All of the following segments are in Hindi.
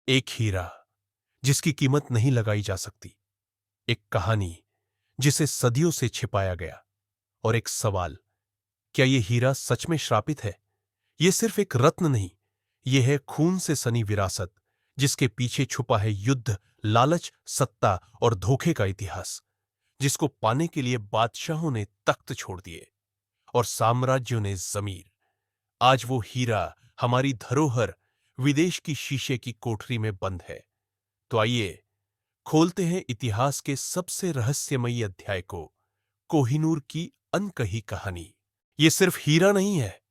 एक हीरा जिसकी कीमत नहीं लगाई जा सकती, एक कहानी जिसे सदियों से छिपाया गया, और एक सवाल, क्या यह हीरा सच में श्रापित है? यह सिर्फ एक रत्न नहीं, यह है खून से सनी विरासत, जिसके पीछे छुपा है युद्ध, लालच, सत्ता और धोखे का इतिहास, जिसको पाने के लिए बादशाहों ने तख्त छोड़ दिए और साम्राज्यों ने जमीर। आज वो हीरा, हमारी धरोहर, विदेश की शीशे की कोठरी में बंद है। तो आइए खोलते हैं इतिहास के सबसे रहस्यमयी अध्याय को, कोहिनूर की अनकही कहानी। ये सिर्फ हीरा नहीं है,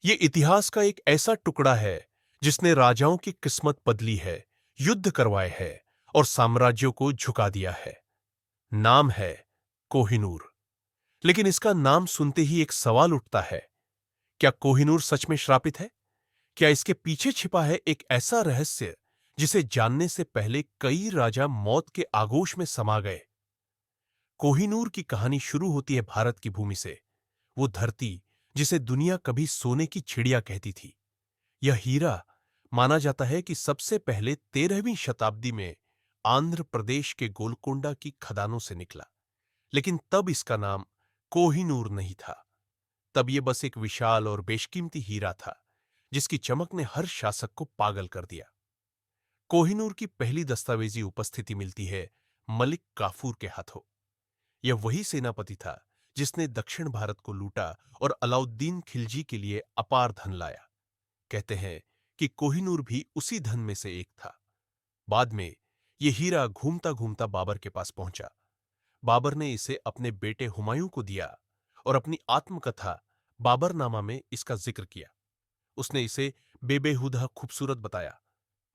ये इतिहास का एक ऐसा टुकड़ा है जिसने राजाओं की किस्मत बदली है, युद्ध करवाए हैं और साम्राज्यों को झुका दिया है। नाम है कोहिनूर। लेकिन इसका नाम सुनते ही एक सवाल उठता है, क्या कोहिनूर सच में श्रापित है? क्या इसके पीछे छिपा है एक ऐसा रहस्य जिसे जानने से पहले कई राजा मौत के आगोश में समा गए? कोहिनूर की कहानी शुरू होती है भारत की भूमि से, वो धरती जिसे दुनिया कभी सोने की चिड़िया कहती थी। यह हीरा, माना जाता है कि सबसे पहले 13वीं शताब्दी में आंध्र प्रदेश के गोलकोंडा की खदानों से निकला। लेकिन तब इसका नाम कोहिनूर नहीं था। तब यह बस एक विशाल और बेशकीमती हीरा था जिसकी चमक ने हर शासक को पागल कर दिया। कोहिनूर की पहली दस्तावेजी उपस्थिति मिलती है मलिक काफूर के हाथों। यह वही सेनापति था जिसने दक्षिण भारत को लूटा और अलाउद्दीन खिलजी के लिए अपार धन लाया। कहते हैं कि कोहिनूर भी उसी धन में से एक था। बाद में यह हीरा घूमता घूमता बाबर के पास पहुंचा। बाबर ने इसे अपने बेटे हुमायूं को दिया और अपनी आत्मकथा बाबरनामा में इसका जिक्र किया। उसने इसे बेबेहुदा खूबसूरत बताया,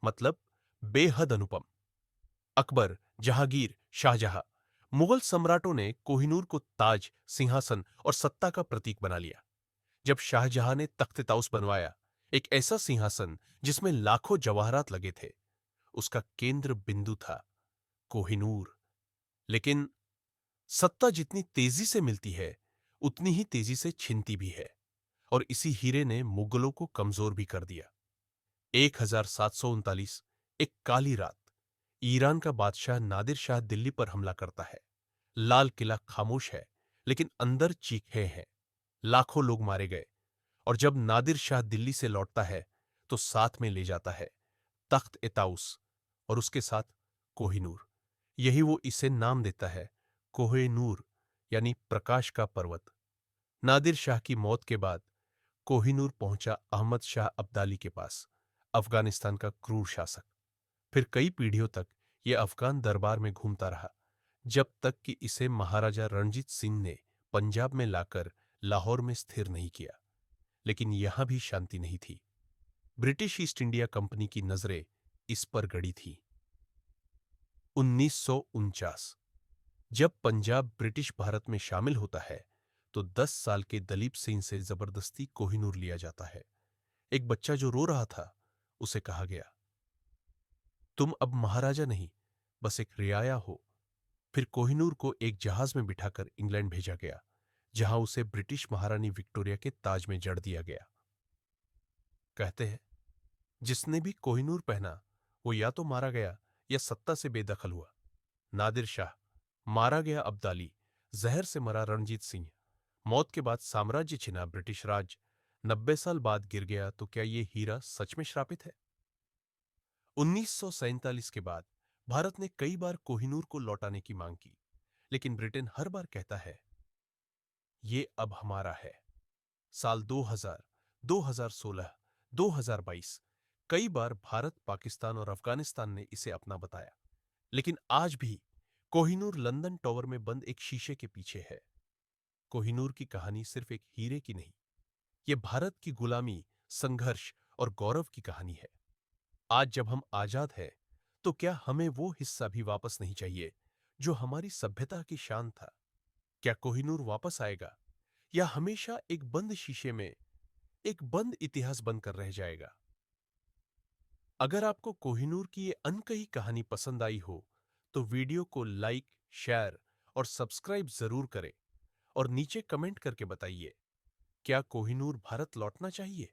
मतलब बेहद अनुपम। अकबर, जहांगीर, शाहजहां, मुगल सम्राटों ने कोहिनूर को ताज, सिंहासन और सत्ता का प्रतीक बना लिया। जब शाहजहां ने तख्त ताउस बनवाया, एक ऐसा सिंहासन जिसमें लाखों जवाहरात लगे थे, उसका केंद्र बिंदु था कोहिनूर। लेकिन सत्ता जितनी तेजी से मिलती है, उतनी ही तेजी से छिनती भी है, और इसी हीरे ने मुगलों को कमजोर भी कर दिया। 1739, एक काली रात, ईरान का बादशाह नादिर शाह दिल्ली पर हमला करता है। लाल किला खामोश है, लेकिन अंदर चीखें हैं। लाखों लोग मारे गए, और जब नादिर शाह दिल्ली से लौटता है, तो साथ में ले जाता है तख्त ए ताउस और उसके साथ कोहिनूर। यही वो इसे नाम देता है कोहे नूर, यानी प्रकाश का पर्वत। नादिर शाह की मौत के बाद कोहिनूर पहुंचा अहमद शाह अब्दाली के पास, अफगानिस्तान का क्रूर शासक। फिर कई पीढ़ियों तक यह अफगान दरबार में घूमता रहा, जब तक कि इसे महाराजा रणजीत सिंह ने पंजाब में लाकर लाहौर में स्थिर नहीं किया। लेकिन यहां भी शांति नहीं थी। ब्रिटिश ईस्ट इंडिया कंपनी की नजरें इस पर गड़ी थी। 1949, जब पंजाब ब्रिटिश भारत में शामिल होता है, तो 10 साल के दलीप सिंह से जबरदस्ती कोहिनूर लिया जाता है। एक बच्चा जो रो रहा था, उसे कहा गया, तुम अब महाराजा नहीं, बस एक रियाया हो। फिर कोहिनूर को एक जहाज में बिठाकर इंग्लैंड भेजा गया, जहां उसे ब्रिटिश महारानी विक्टोरिया के ताज में जड़ दिया गया। कहते हैं, जिसने भी कोहिनूर पहना, वो या तो मारा गया या सत्ता से बेदखल हुआ। नादिर शाह, मारा गया अब्दाली, जहर से मरा रणजीत सिंह। मौत के बाद साम्राज्य छिना ब्रिटिश राज। 90 साल बाद गिर गया, तो क्या ये हीरा सच में श्रापित है? 1947 के बाद भारत ने कई बार कोहिनूर को लौटाने की मांग की, लेकिन ब्रिटेन हर बार कहता है, ये अब हमारा है। साल 2000, 2016, 2022, कई बार भारत, पाकिस्तान और अफगानिस्तान ने इसे अपना बताया। लेकिन आज भी कोहिनूर लंदन टॉवर में बंद एक शीशे के पीछे है। कोहिनूर की कहानी सिर्फ एक हीरे की नहीं, यह भारत की गुलामी, संघर्ष और गौरव की कहानी है। आज जब हम आजाद हैं, तो क्या हमें वो हिस्सा भी वापस नहीं चाहिए जो हमारी सभ्यता की शान था? क्या कोहिनूर वापस आएगा, या हमेशा एक बंद शीशे में एक बंद इतिहास बनकर रह जाएगा? अगर आपको कोहिनूर की ये अनकही कहानी पसंद आई हो, तो वीडियो को लाइक, शेयर और सब्सक्राइब जरूर करें, और नीचे कमेंट करके बताइए, क्या कोहिनूर भारत लौटना चाहिए?